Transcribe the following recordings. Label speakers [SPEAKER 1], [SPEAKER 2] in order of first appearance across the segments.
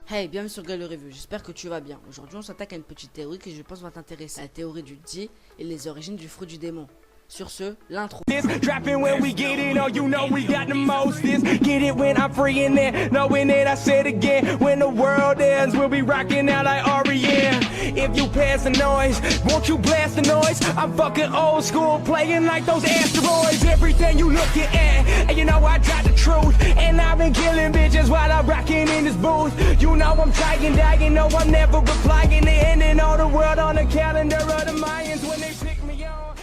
[SPEAKER 1] Hey, bienvenue sur Gallo Review, j'espère que tu vas bien. Aujourd'hui on s'attaque à une petite théorie que je pense va t'intéresser. La théorie du Di et les origines du fruit du démon. Sur ce, l'intro.
[SPEAKER 2] Trapping when we get it, oh you know we got the most this. Get it when I'm free in there, knowing it I said again. When the world ends, we'll be rocking out like R.E.M. If you pass the noise, won't you blast the noise? I'm fucking old school, playing like those asteroids. Everything you looking at, and you know I got the truth. And I've been killing bitches while I'm rocking in this booth. You know I'm trying, dying, no I'm never replying. They ending all the world on the calendar of the Mayans when they pick me on.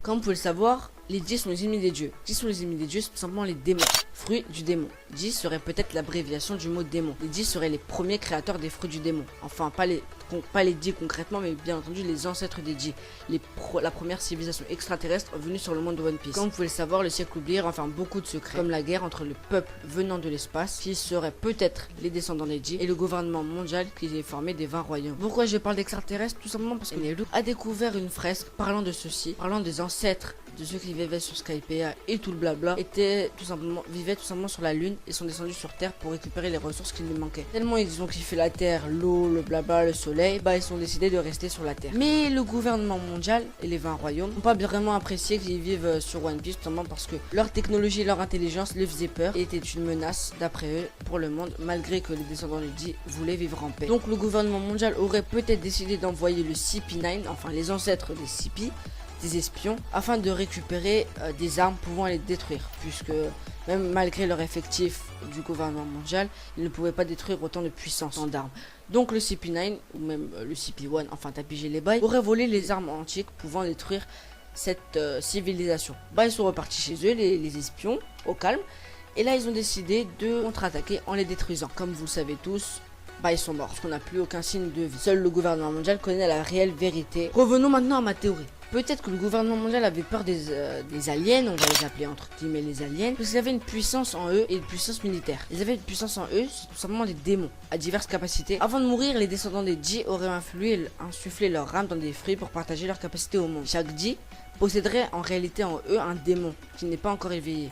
[SPEAKER 1] Comme vous pouvez le savoir, les Di sont les ennemis des dieux. Di sont les ennemis des dieux, c'est tout simplement les démons. Fruits du démon. Di serait peut-être l'abréviation du mot démon. Les Di seraient les premiers créateurs des fruits du démon. Enfin, pas les Di concrètement, mais bien entendu les ancêtres des Di. La première civilisation extraterrestre venue sur le monde de One Piece. Comme vous pouvez le savoir, le siècle oublié renferme beaucoup de secrets, comme la guerre entre le peuple venant de l'espace, qui serait peut-être les descendants des Di, et le gouvernement mondial qui est formé des 20 royaumes. Pourquoi je parle d'extraterrestres? Tout simplement parce que Nelu a découvert une fresque parlant de ceci, parlant des ancêtres de ceux qui vivaient sur Skypiea et tout le blabla, vivaient tout simplement sur la lune et sont descendus sur Terre pour récupérer les ressources qui lui manquaient. Tellement ils ont kiffé la Terre, l'eau, le blabla, le soleil, bah ils ont décidé de rester sur la Terre. Mais le gouvernement mondial et les 20 royaumes n'ont pas vraiment apprécié qu'ils vivent sur One Piece, tout simplement parce que leur technologie et leur intelligence les faisaient peur et étaient une menace d'après eux pour le monde, malgré que les descendants de Di voulaient vivre en paix. Donc le gouvernement mondial aurait peut-être décidé d'envoyer le CP9, enfin les ancêtres des CP, des espions, afin de récupérer des armes pouvant les détruire, puisque même malgré leur effectif du gouvernement mondial, ils ne pouvaient pas détruire autant de puissance en d'armes. Donc le CP9, ou même le CP1, enfin t'as pigé les bails, aurait volé les armes antiques pouvant détruire cette civilisation. Bah ils sont repartis chez eux, les espions, au calme, et là ils ont décidé de contre-attaquer en les détruisant. Comme vous le savez tous, bah ils sont morts, parce qu'on n'a plus aucun signe de vie. Seul le gouvernement mondial connaît la réelle vérité. Revenons maintenant à ma théorie. Peut-être que le gouvernement mondial avait peur des aliens, on va les appeler entre guillemets les aliens, parce qu'ils avaient une puissance en eux et une puissance militaire. Ils avaient une puissance en eux, c'est tout simplement des démons, à diverses capacités. Avant de mourir, les descendants des Di auraient insufflé leur âme dans des fruits pour partager leurs capacités au monde. Chaque Di posséderait en réalité en eux un démon qui n'est pas encore éveillé.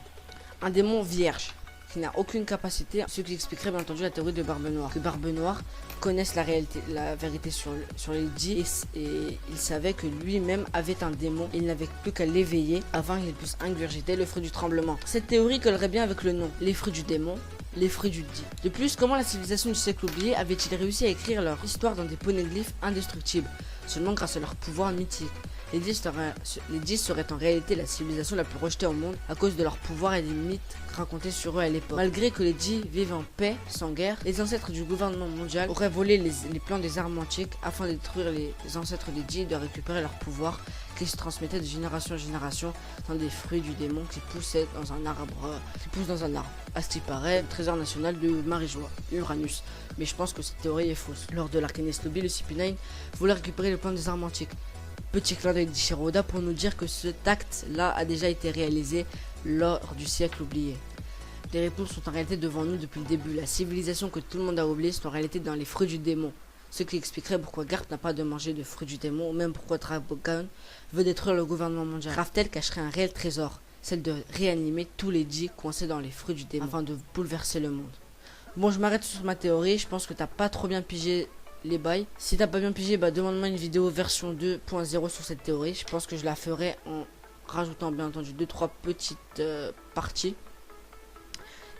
[SPEAKER 1] Un démon vierge, qui n'a aucune capacité, ce qui expliquerait bien entendu la théorie de Barbe Noire. Que Barbe Noire connaisse la vérité sur les Di et il savait que lui-même avait un démon et il n'avait plus qu'à l'éveiller afin qu'il puisse ingurgiter le fruit du tremblement. Cette théorie collerait bien avec le nom, les fruits du démon, les fruits du Di. De plus, comment la civilisation du siècle oublié avait-il réussi à écrire leur histoire dans des poneglyphes indestructibles, seulement grâce à leur pouvoir mythique? Les Di seraient en réalité la civilisation la plus rejetée au monde à cause de leur pouvoir et des mythes racontés sur eux à l'époque. Malgré que les Di vivent en paix, sans guerre, les ancêtres du gouvernement mondial auraient volé les plans des armes antiques afin de détruire les ancêtres des Di et de récupérer leur pouvoir qui se transmettait de génération en génération dans des fruits du démon qui poussaient dans un arbre, À ce qui paraît, le trésor national de Marie-Joie, Uranus. Mais je pense que cette théorie est fausse. Lors de l'Arcanist Lobby, le CP9 voulait récupérer le plan des armes antiques. Petit clin d'œil d'Ichiro Oda pour nous dire que cet acte-là a déjà été réalisé lors du siècle oublié. Les réponses sont en réalité devant nous depuis le début. La civilisation que tout le monde a oubliée sont en réalité dans les fruits du démon. Ce qui expliquerait pourquoi Garp n'a pas de manger de fruits du démon, ou même pourquoi Dragon veut détruire le gouvernement mondial. Raftel cacherait un réel trésor, celle de réanimer tous les Di coincés dans les fruits du démon, afin de bouleverser le monde. Bon, je m'arrête sur ma théorie, je pense que t'as pas trop bien pigé les bails. Si t'as pas bien pigé, bah demande-moi une vidéo version 2.0 sur cette théorie. Je pense que je la ferai en rajoutant bien entendu 2-3 petites parties.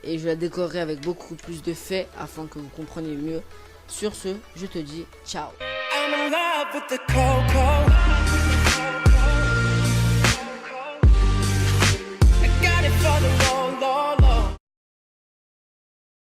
[SPEAKER 1] Et je la décorerai avec beaucoup plus de faits afin que vous compreniez mieux. Sur ce, je te dis ciao.
[SPEAKER 2] I'm in love with the cocoa.